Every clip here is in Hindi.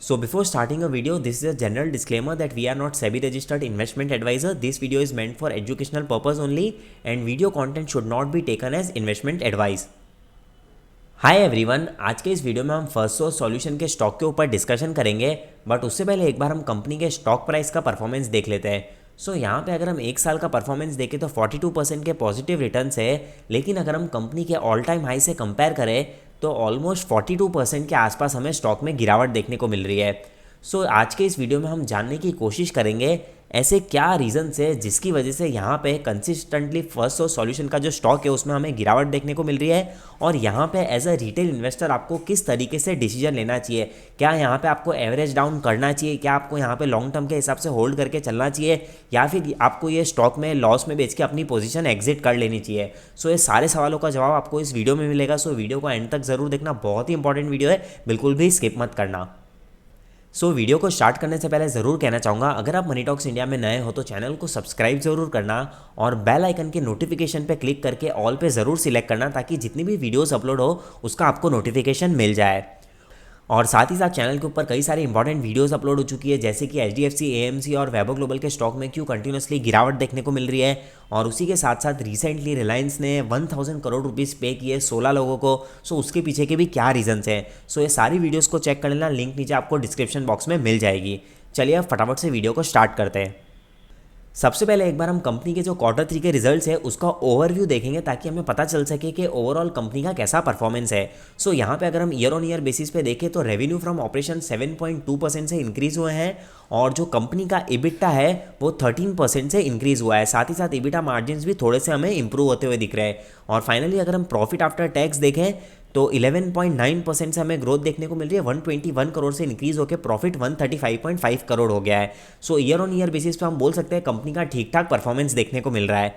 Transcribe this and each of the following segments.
So before starting a video, this is a general disclaimer that we are not SEBI registered investment advisor. This video is meant for educational purpose only and video content should not be taken as investment advice. Hi everyone, आज के इस वीडियो में हम फर्स्ट सोर्स सॉल्यूशन के स्टॉक के ऊपर डिस्कशन करेंगे, बट उससे पहले एक बार हम कंपनी के स्टॉक प्राइस का परफॉर्मेंस देख लेते हैं। सो यहाँ पे अगर हम एक साल का परफॉर्मेंस देखें तो 42% के पॉजिटिव रिटर्न्स है, लेकिन अगर हम कंपनी के ऑल टाइम हाई से कंपेयर करें तो ऑलमोस्ट 42% के आसपास हमें स्टॉक में गिरावट देखने को मिल रही है। सो आज के इस वीडियो में हम जानने की कोशिश करेंगे ऐसे क्या रीज़न्स है जिसकी वजह से यहाँ पे कंसिस्टेंटली फर्स्ट सोर्स सॉल्यूशन का जो स्टॉक है उसमें हमें गिरावट देखने को मिल रही है, और यहाँ पे एज अ रिटेल इन्वेस्टर आपको किस तरीके से डिसीजन लेना चाहिए। क्या यहाँ पे आपको एवरेज डाउन करना चाहिए, क्या आपको यहाँ पे लॉन्ग टर्म के हिसाब से होल्ड करके चलना चाहिए, या फिर आपको ये स्टॉक में लॉस में बेच के अपनी पोजीशन एग्जिट कर लेनी चाहिए। सो ये सारे सवालों का जवाब आपको इस वीडियो में मिलेगा। सो वीडियो को एंड तक ज़रूर देखना, बहुत ही इंपॉर्टेंट वीडियो है, बिल्कुल भी स्किप मत करना। वीडियो को स्टार्ट करने से पहले ज़रूर कहना चाहूँगा, अगर आप मनी टॉक्स इंडिया में नए हो तो चैनल को सब्सक्राइब ज़रूर करना और बेल आइकन के नोटिफिकेशन पे क्लिक करके ऑल पे ज़रूर सिलेक्ट करना, ताकि जितनी भी वीडियोस अपलोड हो उसका आपको नोटिफिकेशन मिल जाए। और साथ ही साथ चैनल के ऊपर कई सारी इंपॉर्टेंट वीडियोस अपलोड हो चुकी है, जैसे कि HDFC, AMC और वैभव ग्लोबल के स्टॉक में क्यों कंटिन्यूसली गिरावट देखने को मिल रही है, और उसी के साथ साथ रिसेंटली रिलायंस ने 1000 करोड़ रुपीस पे किए 16 लोगों को। सो उसके पीछे के भी क्या रीजंस हैं। सो ये सारी वीडियोस को चेक कर लेना, लिंक नीचे आपको डिस्क्रिप्शन बॉक्स में मिल जाएगी। चलिए अब फटाफट से वीडियो को स्टार्ट करते हैं। सबसे पहले एक बार हम कंपनी के जो Q3 के रिजल्ट्स है उसका ओवरव्यू देखेंगे, ताकि हमें पता चल सके कि ओवरऑल कंपनी का कैसा परफॉर्मेंस है। सो यहाँ पे अगर हम ईयर ऑन ईयर बेसिस पे देखें तो रेवेन्यू फ्रॉम ऑपरेशन 7.2% से इंक्रीज हुए हैं, और जो कंपनी का EBITDA है वो 13% से इंक्रीज हुआ है। साथ ही साथ EBITDA मार्जिन भी थोड़े से हमें इंप्रूव होते हुए दिख रहे हैं। और फाइनली अगर हम प्रॉफिट आफ्टर टैक्स देखें तो 11.9% से हमें ग्रोथ देखने को मिल रही है। 121 करोड़ से इंक्रीज होकर प्रॉफिट 135.5 करोड़ हो गया है। सो ईयर ऑन ईयर बेसिस पे हम बोल सकते हैं कंपनी का ठीक ठाक परफॉर्मेंस देखने को मिल रहा है।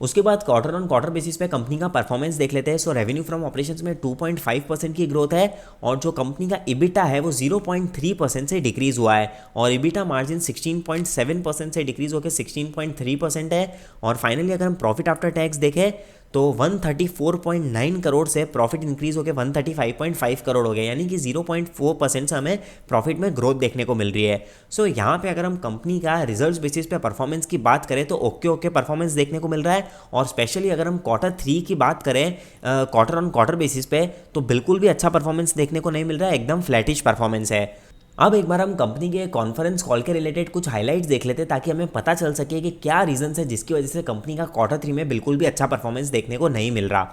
उसके बाद क्वार्टर ऑन क्वार्टर बेसिस पे कंपनी का परफॉर्मेंस देख लेते हैं। सो रेवेन्यू फ्रॉम ऑपरेशंस में 2.5% की ग्रोथ है, और जो कंपनी का EBITDA है वो 0.3% से डिक्रीज हुआ है, और EBITDA मार्जिन 16.7% से डिक्रीज होकर 16.3% है। और फाइनली अगर हम प्रॉफिट आफ्टर टैक्स देखें तो 134.9 करोड़ से प्रॉफिट इंक्रीज होकर 135.5 करोड़ हो गया, यानी कि 0.4% से हमें प्रॉफिट में ग्रोथ देखने को मिल रही है। सो यहाँ पे अगर हम कंपनी का रिजल्ट्स बेसिस पे परफॉर्मेंस की बात करें तो ओके परफॉर्मेंस देखने को मिल रहा है, और स्पेशली अगर हम Q3 की बात करें क्वार्टर ऑन क्वार्टर बेसिस पे तो बिल्कुल भी अच्छा परफॉर्मेंस देखने को नहीं मिल रहा है, एकदम फ्लैटिश परफॉर्मेंस है। अब एक बार हम कंपनी के कॉन्फ्रेंस कॉल के रिलेटेड कुछ हाइलाइट्स देख लेते हैं, ताकि हमें पता चल सके कि क्या रीजंस है जिसकी वजह से कंपनी का Q3 में बिल्कुल भी अच्छा परफॉर्मेंस देखने को नहीं मिल रहा।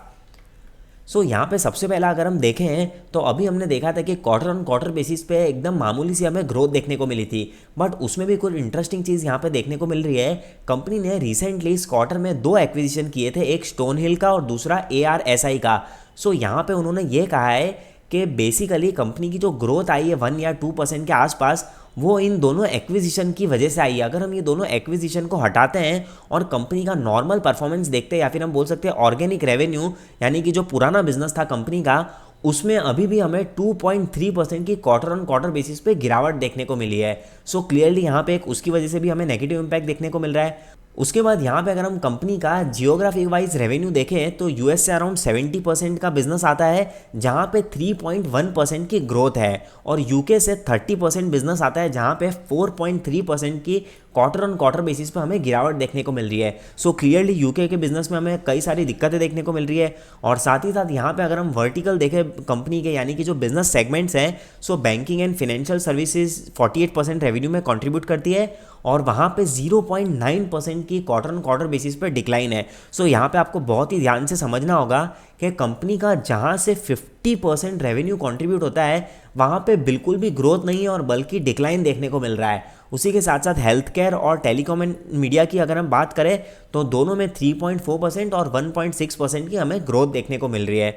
सो यहाँ पे सबसे पहला अगर हम देखें तो अभी हमने देखा था कि क्वार्टर ऑन क्वार्टर बेसिस पे एकदम मामूली सी हमें ग्रोथ देखने को मिली थी, बट उसमें भी कुछ इंटरेस्टिंग चीज़ यहाँ पे देखने को मिल रही है। कंपनी ने रिसेंटली इस क्वार्टर में 2 एक्विजिशन किए थे, एक स्टोन हिल का और दूसरा ARSI का। सो यहाँ पे उन्होंने ये कहा है कि बेसिकली कंपनी की जो ग्रोथ आई है 1 या 2% के आसपास, वो इन दोनों एक्विजिशन की वजह से आई है। अगर हम ये दोनों एक्विजिशन को हटाते हैं और कंपनी का नॉर्मल परफॉर्मेंस देखते हैं, या फिर हम बोल सकते हैं ऑर्गेनिक रेवेन्यू, यानी कि जो पुराना बिजनेस था कंपनी का, उसमें अभी भी हमें 2.3% की क्वार्टर ऑन क्वार्टर बेसिस पे गिरावट देखने को मिली है। सो क्लियरली यहाँ पे एक उसकी वजह से भी हमें नेगेटिव इम्पैक्ट देखने को मिल रहा है। उसके बाद यहाँ पे अगर हम कंपनी का जियोग्राफिक वाइज रेवेन्यू देखें तो US से अराउंड 70% का बिजनेस आता है, जहाँ पे 3.1% की ग्रोथ है, और UK से 30% बिजनेस आता है, जहाँ पे 4.3% की क्वार्टर ऑन क्वार्टर बेसिस पे हमें गिरावट देखने को मिल रही है। सो क्लियरली UK के बिजनेस में हमें कई सारी दिक्कतें देखने को मिल रही है। और साथ ही साथ यहाँ पे अगर हम वर्टिकल देखें कंपनी के, यानी कि जो बिजनेस सेगमेंट्स हैं, सो banking and financial services 48% revenue में कंट्रीब्यूट करती है, और वहाँ पे 0.9% की क्वार्टर ऑन क्वार्टर बेसिस पे डिक्लाइन है। सो यहाँ पे आपको बहुत ही ध्यान से समझना होगा कि कंपनी का जहाँ से 50% रेवेन्यू कंट्रीब्यूट होता है वहाँ पे बिल्कुल भी ग्रोथ नहीं है, और बल्कि डिक्लाइन देखने को मिल रहा है। उसी के साथ साथ हेल्थ केयर और टेलीकॉम एंड मीडिया की अगर हम बात करें तो दोनों में 3.4% और 1.6% की हमें ग्रोथ देखने को मिल रही है।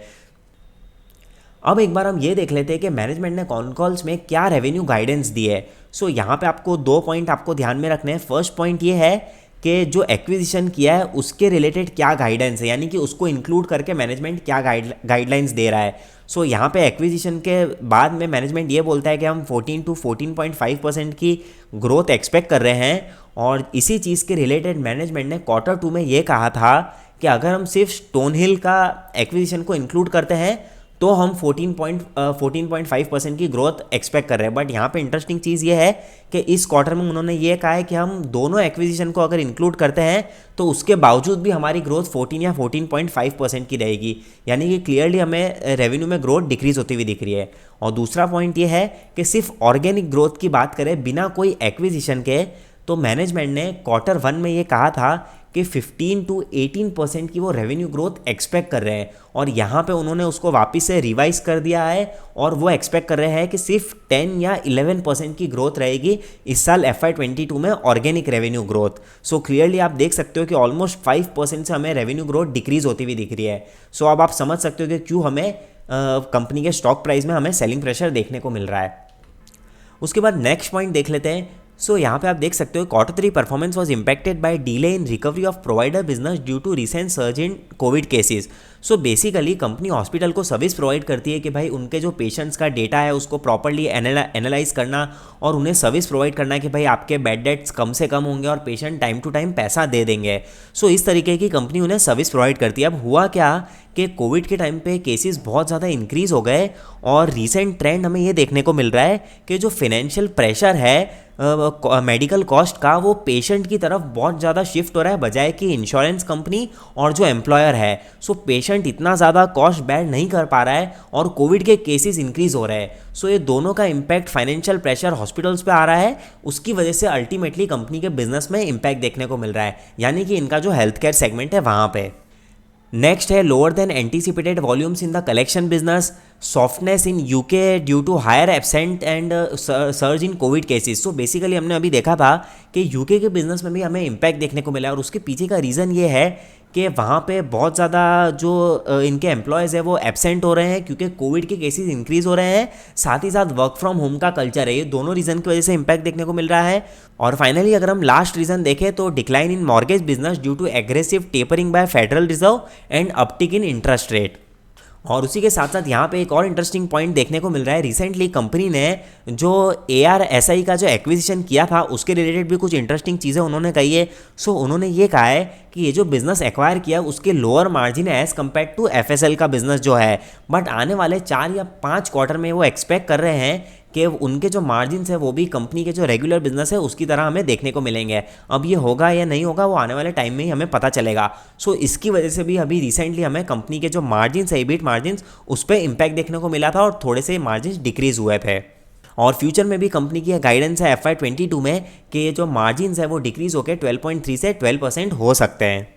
अब एक बार हम ये देख लेते हैं कि मैनेजमेंट ने कॉन कॉल्स में क्या रेवेन्यू गाइडेंस दी है। सो यहाँ पे आपको 2 पॉइंट आपको ध्यान में रखने हैं। फर्स्ट पॉइंट ये है कि जो एक्विजिशन किया है उसके रिलेटेड क्या गाइडेंस है, यानी कि उसको इंक्लूड करके मैनेजमेंट क्या गाइडलाइंस दे रहा है। सो यहाँ पे एक्विजिशन के बाद में मैनेजमेंट ये बोलता है कि हम 14 to 14.5% की ग्रोथ एक्सपेक्ट कर रहे हैं, और इसी चीज़ के रिलेटेड मैनेजमेंट ने Q2 में ये कहा था कि अगर हम सिर्फ स्टोन हिल का एक्विजिशन को इंक्लूड करते हैं तो हम 14.5% की ग्रोथ एक्सपेक्ट कर रहे हैं। बट यहाँ पे इंटरेस्टिंग चीज़ ये है कि इस क्वार्टर में उन्होंने ये कहा है कि हम दोनों एक्विजिशन को अगर इंक्लूड करते हैं तो उसके बावजूद भी हमारी ग्रोथ 14 या 14.5% की रहेगी, यानी कि क्लियरली हमें रेवेन्यू में ग्रोथ डिक्रीज होती हुई दिख रही है। और दूसरा पॉइंट ये है कि सिर्फ ऑर्गेनिक ग्रोथ की बात करें बिना कोई एक्विजिशन के, तो मैनेजमेंट ने Q1 में ये कहा था कि 15 to 18% की वो रेवेन्यू ग्रोथ एक्सपेक्ट कर रहे हैं, और यहाँ पे उन्होंने उसको वापस से रिवाइज कर दिया है और वो एक्सपेक्ट कर रहे हैं कि सिर्फ 10 या 11% की ग्रोथ रहेगी इस साल FY22 में organic revenue growth. So clearly आप देख सकते हो कि ऑलमोस्ट 5% से हमें रेवेन्यू ग्रोथ डिक्रीज होती हुई दिख रही है। सो अब आप समझ सकते हो कि क्यों हमें कंपनी के स्टॉक प्राइस में हमें सेलिंग प्रेशर देखने को मिल रहा है। उसके बाद नेक्स्ट पॉइंट देख लेते हैं। सो यहाँ पे आप देख सकते हो Q3 performance was impacted by delay in recovery of provider business due to recent surge in COVID cases. So basically company hospital को सर्विस प्रोवाइड करती है कि भाई उनके जो पेशेंट्स का डेटा है उसको प्रॉपर्ली एनालाइज करना और उन्हें सर्विस प्रोवाइड करना कि भाई आपके बेड डेट्स कम से कम होंगे और पेशेंट टाइम टू टाइम पैसा दे देंगे। सो इस तरीके की कंपनी उन्हें सर्विस प्रोवाइड करती है। अब हुआ क्या कि कोविड के टाइम पे केसेस बहुत ज़्यादा इंक्रीज़ हो गए और रीसेंट ट्रेंड हमें ये देखने को मिल रहा है कि जो फिनेंशियल प्रेशर है मेडिकल कॉस्ट का, वो पेशेंट की तरफ बहुत ज़्यादा शिफ्ट हो रहा है बजाय कि इंश्योरेंस कंपनी और जो एम्प्लॉयर है। सो पेशेंट इतना ज़्यादा कॉस्ट बेयर नहीं कर पा रहा है और कोविड के केसेस इंक्रीज़ हो रहे हैं। सो ये दोनों का इम्पैक्ट फाइनेंशियल प्रेशर हॉस्पिटल्स पे आ रहा है, उसकी वजह से अल्टीमेटली कंपनी के बिजनेस में इम्पैक्ट देखने को मिल रहा है, यानी कि इनका जो हेल्थ केयर सेगमेंट है वहाँ पे। नेक्स्ट है lower than anticipated volumes in the collection business, softness in UK due to higher absent and surge in COVID cases. So basically हमने अभी देखा था कि यूके के बिजनेस में भी हमें इम्पैक्ट देखने को मिला और उसके पीछे का रीज़न ये है कि वहाँ पे बहुत ज़्यादा जो इनके एम्प्लॉयज़ है वो एब्सेंट हो रहे हैं क्योंकि कोविड के केसेस इंक्रीज़ हो रहे हैं, साथ ही साथ वर्क फ्रॉम होम का कल्चर है। ये दोनों रीज़न की वजह से इम्पैक्ट देखने को मिल रहा है। और फाइनली अगर हम लास्ट रीज़न देखें तो decline in mortgage business due to aggressive tapering by Federal Reserve and uptick in interest rate. और उसी के साथ साथ यहाँ पे एक और इंटरेस्टिंग पॉइंट देखने को मिल रहा है। रिसेंटली कंपनी ने जो ARSI का जो एक्विजिशन किया था उसके रिलेटेड भी कुछ इंटरेस्टिंग चीज़ें उन्होंने कही है। सो उन्होंने ये कहा है कि ये जो बिज़नेस एक्वायर किया उसके लोअर मार्जिन है एज़ कम्पेयर टू FSL का बिज़नेस जो है, बट आने वाले 4 या 5 क्वार्टर में वो एक्सपेक्ट कर रहे हैं कि उनके जो मार्जिन्स है वो भी कंपनी के जो रेगुलर बिजनेस है उसकी तरह हमें देखने को मिलेंगे। अब ये होगा या नहीं होगा वो आने वाले टाइम में ही हमें पता चलेगा। सो इसकी वजह से भी अभी रिसेंटली हमें कंपनी के जो मार्जिन्स है EBIT मार्जिन्स उस पर इम्पैक्ट देखने को मिला था और थोड़े से मार्जिन्स डिक्रीज हुए थे। और फ्यूचर में भी कंपनी की गाइडेंस है FY22 में कि ये जो मार्जिन्स है वो डिक्रीज होकर 12.3 से 12% हो सकते हैं।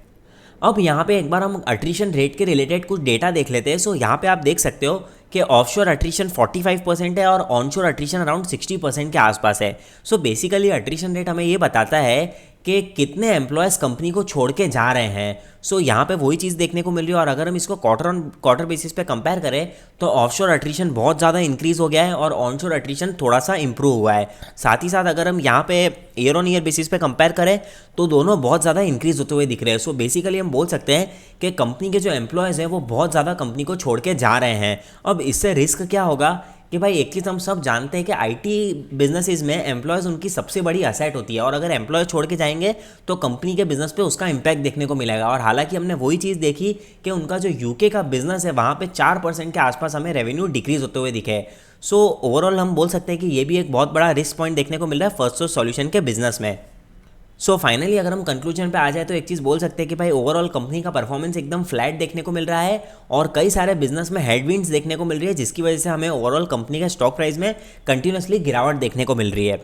अब यहाँ पे एक बार हम अट्रिशन रेट के रिलेटेड कुछ डेटा देख लेते हैं। सो यहाँ पे आप देख सकते हो कि ऑफशोर अट्रिशन 45% है और ऑनशोर अट्रिशन अराउंड 60% के आसपास है। सो बेसिकली अट्रिशन रेट हमें ये बताता है कि कितने एम्प्लॉयज़ कंपनी को छोड़ के जा रहे हैं। सो यहाँ पे वही चीज़ देखने को मिल रही है। और अगर हम इसको क्वार्टर ऑन क्वार्टर बेसिस पे कंपेयर करें तो ऑफशोर अट्रिशन बहुत ज़्यादा इंक्रीज़ हो गया है और ऑनशोर अट्रिशन थोड़ा सा इंप्रूव हुआ है। साथ ही साथ अगर हम यहाँ पे ईयर ऑन ईयर बेसिस पे कंपेयर करें तो दोनों बहुत ज़्यादा इंक्रीज़ होते हुए दिख रहे हैं। सो बेसिकली हम बोल सकते हैं कि कंपनी के जो एम्प्लॉयज़ हैं वो बहुत ज़्यादा कंपनी को छोड़ के जा रहे हैं। अब इससे रिस्क क्या होगा कि भाई एक चीज़ हम सब जानते हैं कि IT बिजनेसेस में एम्प्लॉयज़ उनकी सबसे बड़ी असेट होती है और अगर एम्प्लॉय छोड़ के जाएंगे तो कंपनी के बिजनेस पे उसका इम्पैक्ट देखने को मिलेगा। और हालांकि हमने वही चीज़ देखी कि उनका जो UK का बिजनेस है वहाँ पे 4% के आसपास हमें रेवेन्यू डिक्रीज होते हुए दिखे। सो ओवरऑल हम बोल सकते हैं कि ये भी एक बहुत बड़ा रिस्क पॉइंट देखने को मिल रहा है फर्स्टसोर्स सॉल्यूशन के बिजनेस में। सो फाइनली अगर हम कंक्लूजन पे आ जाए तो एक चीज़ बोल सकते हैं कि भाई ओवरऑल कंपनी का परफॉर्मेंस एकदम फ्लैट देखने को मिल रहा है और कई सारे बिजनेस में हेडविंड्स देखने को मिल रही है जिसकी वजह से हमें ओवरऑल कंपनी के स्टॉक प्राइस में कंटिन्यूसली गिरावट देखने को मिल रही है।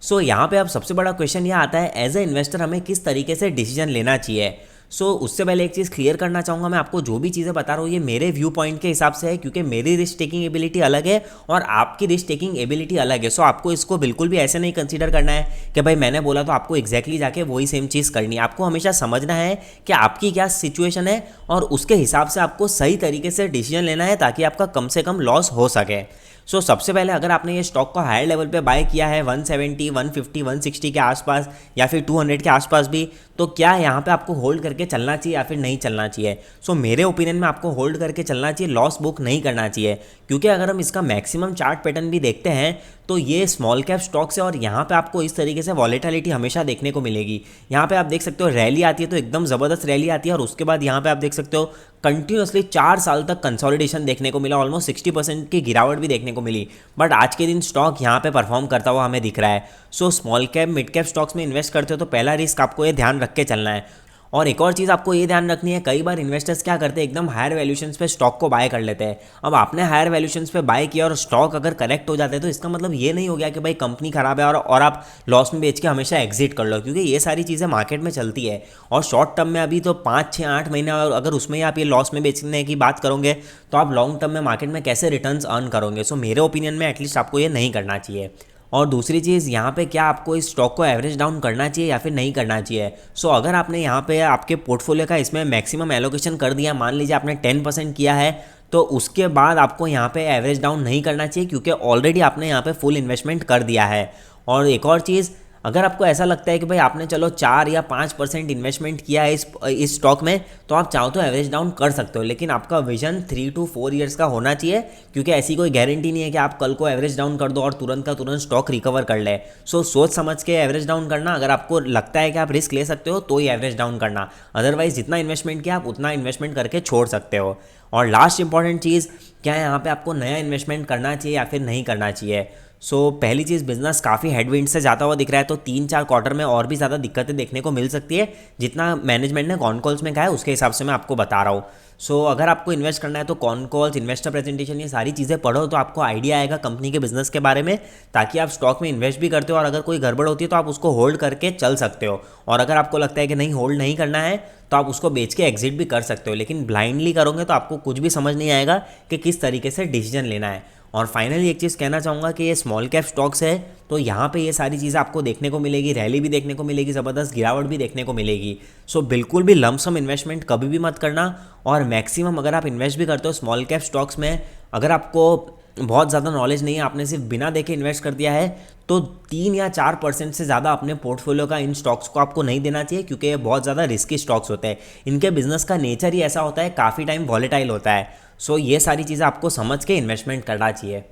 सो यहाँ पे अब सबसे बड़ा क्वेश्चन यह आता है एज ए इन्वेस्टर हमें किस तरीके से डिसीजन लेना चाहिए। उससे पहले एक चीज़ क्लियर करना चाहूँगा, मैं आपको जो भी चीज़ें बता रहा हूँ ये मेरे व्यू पॉइंट के हिसाब से है क्योंकि मेरी रिस्क टेकिंग एबिलिटी अलग है और आपकी रिस्क टेकिंग एबिलिटी अलग है। आपको इसको बिल्कुल भी ऐसे नहीं कंसीडर करना है कि भाई मैंने बोला तो आपको एग्जैक्टली जाके वही सेम चीज़ करनी है। आपको हमेशा समझना है कि आपकी क्या सिचुएशन है और उसके हिसाब से आपको सही तरीके से डिसीजन लेना है ताकि आपका कम से कम लॉस हो सके। सबसे पहले अगर आपने ये स्टॉक को हायर लेवल पे बाय किया है 170, 150, 160 के आसपास या फिर 200 के आसपास भी, तो क्या यहाँ पे आपको होल्ड करके चलना चाहिए या फिर नहीं चलना चाहिए। मेरे ओपिनियन में आपको होल्ड करके चलना चाहिए, लॉस बुक नहीं करना चाहिए क्योंकि अगर हम इसका मैक्सिमम चार्ट पैटर्न भी देखते हैं तो ये स्मॉल कैप स्टॉक्स है और यहाँ पे आपको इस तरीके से वॉलेटिलिटी हमेशा देखने को मिलेगी। यहाँ पे आप देख सकते हो रैली आती है तो एकदम ज़बरदस्त रैली आती है और उसके बाद यहाँ पे आप देख सकते हो कंटिन्यूसली 4 साल तक कंसोलिडेशन देखने को मिला, ऑलमोस्ट 60% की गिरावट भी देखने को मिली, बट आज के दिन स्टॉक यहाँ पे परफॉर्म करता हुआ हमें दिख रहा है। So small cap mid cap stocks में इन्वेस्ट करते हो तो पहला रिस्क आपको ये ध्यान रख के चलना है। और एक और चीज़ आपको ये ध्यान रखनी है, कई बार इन्वेस्टर्स क्या करते हैं, एकदम हायर वैल्यूशंस पे स्टॉक को बाय कर लेते हैं। अब आपने हायर वैल्यूशंस पे बाय किया और स्टॉक अगर करेक्ट हो जाते हैं तो इसका मतलब ये नहीं हो गया कि भाई कंपनी खराब है और आप लॉस में बेच के हमेशा एग्जिट कर लो, क्योंकि ये सारी चीज़ें मार्केट में चलती है। और शॉर्ट टर्म में अभी तो 5, 6, 8 महीने, और अगर उसमें ही आप ये लॉस में बेचने की बात करोगे तो आप लॉन्ग टर्म में मार्केट में कैसे रिटर्न्स अर्न करोगे। सो मेरे ओपिनियन में एटलीस्ट आपको ये नहीं करना चाहिए। और दूसरी चीज़ यहाँ पे क्या आपको इस स्टॉक को एवरेज डाउन करना चाहिए या फिर नहीं करना चाहिए। सो अगर आपने यहाँ पे आपके पोर्टफोलियो का इसमें मैक्सिमम एलोकेशन कर दिया, मान लीजिए आपने 10% किया है, तो उसके बाद आपको यहाँ पे एवरेज डाउन नहीं करना चाहिए, क्योंकि ऑलरेडी आपने यहाँ पे फुल इन्वेस्टमेंट कर दिया है। और एक और चीज़, अगर आपको ऐसा लगता है कि भाई आपने चलो 4 या 5% इन्वेस्टमेंट किया है इस स्टॉक में, तो आप चाहो तो एवरेज डाउन कर सकते हो, लेकिन आपका विजन 3 to 4 ईयर्स का होना चाहिए, क्योंकि ऐसी कोई गारंटी नहीं है कि आप कल को एवरेज डाउन कर दो और तुरंत का तुरंत स्टॉक रिकवर कर ले। सो सोच समझ के एवरेज डाउन करना, अगर आपको लगता है कि आप रिस्क ले सकते हो तो ही एवरेज डाउन करना, अदरवाइज जितना इन्वेस्टमेंट किया आप उतना इन्वेस्टमेंट करके छोड़ सकते हो। और लास्ट इंपॉर्टेंट चीज़ क्या है, यहाँ पे आपको नया इन्वेस्टमेंट करना चाहिए या फिर नहीं करना चाहिए। सो पहली चीज़, बिजनेस काफ़ी हेडविंड से जाता हुआ दिख रहा है, तो 3-4 क्वार्टर में और भी ज़्यादा दिक्कतें देखने को मिल सकती है, जितना मैनेजमेंट ने कॉन कॉल्स में कहा है उसके हिसाब से मैं आपको बता रहा हूँ। सो अगर आपको इन्वेस्ट करना है तो कॉन कॉल्स, इन्वेस्टर प्रेजेंटेशन, ये सारी चीज़ें पढ़ो तो आपको आइडिया आएगा कंपनी के बिजनेस के बारे में, ताकि आप स्टॉक में इन्वेस्ट भी करते हो और अगर कोई गड़बड़ होती है तो आप उसको होल्ड करके चल सकते हो। और अगर आपको लगता है कि नहीं होल्ड नहीं करना है तो आप उसको बेच के एग्जिट भी कर सकते हो, लेकिन ब्लाइंडली करोगे तो आपको कुछ भी समझ नहीं आएगा कि किस तरीके से डिसीजन लेना है। और फाइनली एक चीज़ कहना चाहूँगा कि ये स्मॉल कैप स्टॉक्स है, तो यहाँ पे ये सारी चीज़ें आपको देखने को मिलेगी, रैली भी देखने को मिलेगी, ज़बरदस्त गिरावट भी देखने को मिलेगी। सो बिल्कुल भी लमसम इन्वेस्टमेंट कभी भी मत करना। और मैक्सिमम अगर आप इन्वेस्ट भी करते हो स्मॉल कैप स्टॉक्स में, अगर आपको बहुत ज़्यादा नॉलेज नहीं है, आपने सिर्फ बिना देखे इन्वेस्ट कर दिया है, तो 3 या 4% से ज़्यादा अपने पोर्टफोलियो का इन स्टॉक्स को आपको नहीं देना चाहिए, क्योंकि ये बहुत ज़्यादा रिस्की स्टॉक्स होते हैं। इनके बिजनेस का नेचर ही ऐसा होता है, काफ़ी टाइम वॉलेटाइल होता है। सो ये सारी चीज़ें आपको समझ के इन्वेस्टमेंट करना चाहिए।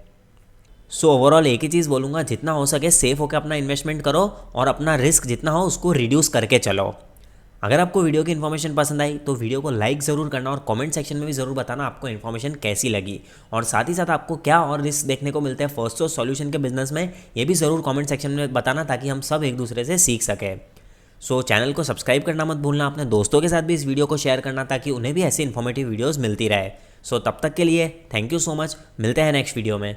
सो ओवरऑल एक ही चीज़ बोलूँगा, जितना हो सके सेफ होकर अपना इन्वेस्टमेंट करो और अपना रिस्क जितना हो उसको रिड्यूस करके चलो। अगर आपको वीडियो की इन्फॉर्मेशन पसंद आई तो वीडियो को लाइक ज़रूर करना और कमेंट सेक्शन में भी ज़रूर बताना आपको इन्फॉर्मेशन कैसी लगी, और साथ ही साथ आपको क्या और रिस्क देखने को मिलते हैं फर्स्ट सोर्स सॉल्यूशन के बिजनेस में, ये भी ज़रूर कमेंट सेक्शन में बताना, ताकि हम सब एक दूसरे से सीख सकें। सो चैनल को सब्सक्राइब करना मत भूलना, अपने दोस्तों के साथ भी इस वीडियो को शेयर करना, ताकि उन्हें भी ऐसी इन्फॉर्मेटिव वीडियोज़ मिलती रहे। सो तब तक के लिए थैंक यू सो मच, मिलते हैं नेक्स्ट वीडियो में।